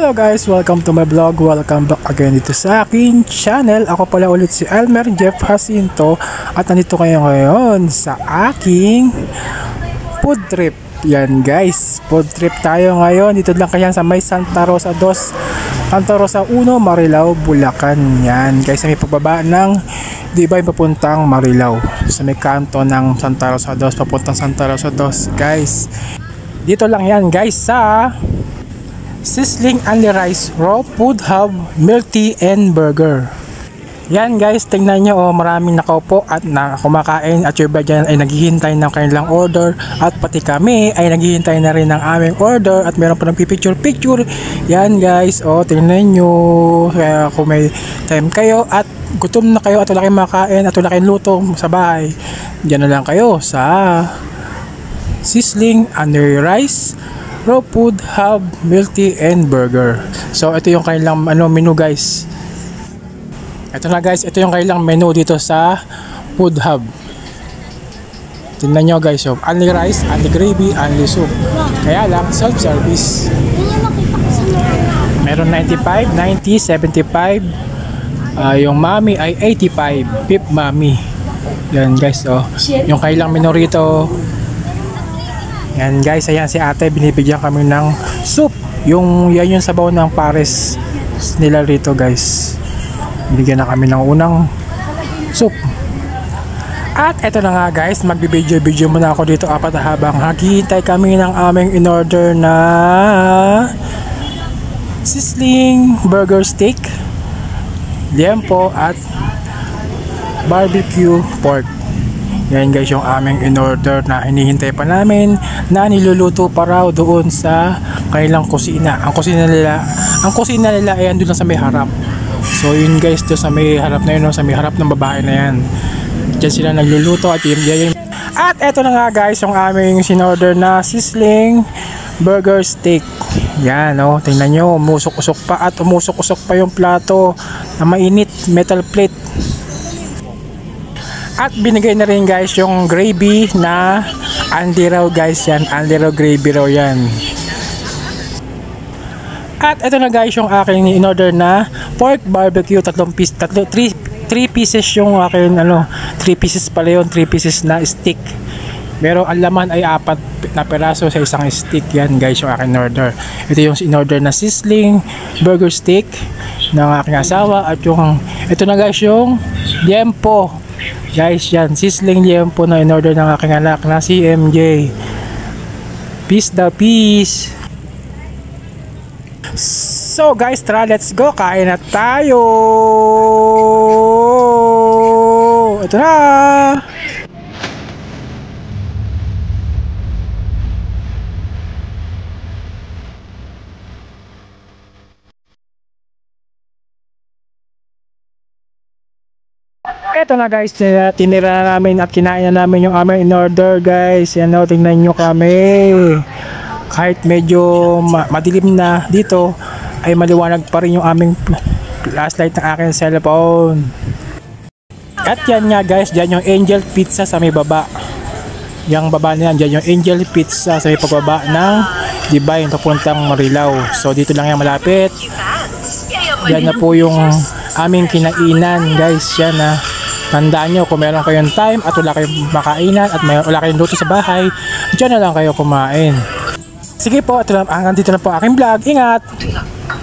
Hello guys, welcome to my vlog. Welcome back again dito sa aking channel. Ako pala ulit si Elmer Jeff Jacinto at nandito kayo ngayon sa aking food trip. Yan guys, food trip tayo ngayon. Dito lang kaya sa may Santa Rosa 2, Santa Rosa 1, Marilao, Bulacan. Yan guys, may pagbaba ng Dibay papuntang Marilao. Sa may kanto ng Santa Rosa 2 papuntang Santa Rosa 2 guys. Dito lang yan guys sa Sizzling Only Rice Raw Food Hub Milk Tea and Burger. Yan guys, tingnan nyo maraming nakaupo at kumakain at yung iba dyan ay naghihintay ng kanilang order at pati kami ay naghihintay na rin ng aming order at meron pa ng picture. Yan guys, tingnan nyo, kaya kung may time kayo at gutom na kayo at wala kayong makain at wala kayong luto sa bahay, dyan na lang kayo sa Sizzling Only Rice Raw Food Hub Milk Tea and Burger. So ito yung kanilang menu guys. Ito na guys, ito yung kanilang menu dito sa Food Hub. Tingnan nyo guys, only rice, only gravy, only soup. Kaya lang self-service. Meron 95, 90, 75. Yung mami ay 85, beef mami. Yan guys, yung kanilang menu rito. Yan guys, ayan si ate, binibigyan kami ng soup. Yan yung sabaw ng pares nila rito guys. Binigyan na kami ng unang soup. At eto na nga guys, magbibideo muna ako dito apat habang naghihintay kami ng aming in-order na sizzling burger steak, liempo at barbecue pork. Yan guys yung aming in-order na hinihintay pa namin na niluluto pa raw doon sa kanilang kusina. Ang kusina nila ay andun lang sa may harap. So yun guys, doon sa may harap na yun, sa may harap ng babae na yan. Diyan sila nagluluto at yun. At eto na nga guys yung aming in-order na sizzling burger steak. Yan tingnan nyo, umusok-usok pa at umusok-usok pa yung plato na mainit, metal plate. At binigay na rin guys yung gravy na Andy raw guys yan. Andy raw gravy raw yan. At ito na guys yung aking in-order na pork barbecue. 3 pieces yung aking 3 pieces pala yun. 3 pieces na stick. Pero ang laman ay 4 na peraso sa isang stick. Yan guys yung aking order. Ito yung in-order na sizzling burger steak ng aking asawa. At yung ito na guys yung liempo. Guys yan, sizzling liempo na in-order ng aking anak na si MJ. Peace the peace. So guys, tara, let's go, kain na tayo. Ito na. Ito na guys, tinira na namin at kinain na namin yung aming in-order guys. Yan tingnan nyo kami. Kahit medyo madilim na dito, ay maliwanag pa rin yung aming flashlight ng aking cellphone. At yan nga guys, dyan yung Angel Pizza sa may baba. Yung baba na yan, dyan yung Angel Pizza sa may pababa ng Dibay papuntang Marilao. So dito lang yan malapit. Yan na po yung aming kinainan guys. Yan tandaan nyo, kung meron kayong time at wala kayong makainan at wala kayong luto sa bahay, dyan na lang kayo kumain. Sige po, hanggang dito na po aking vlog. Ingat!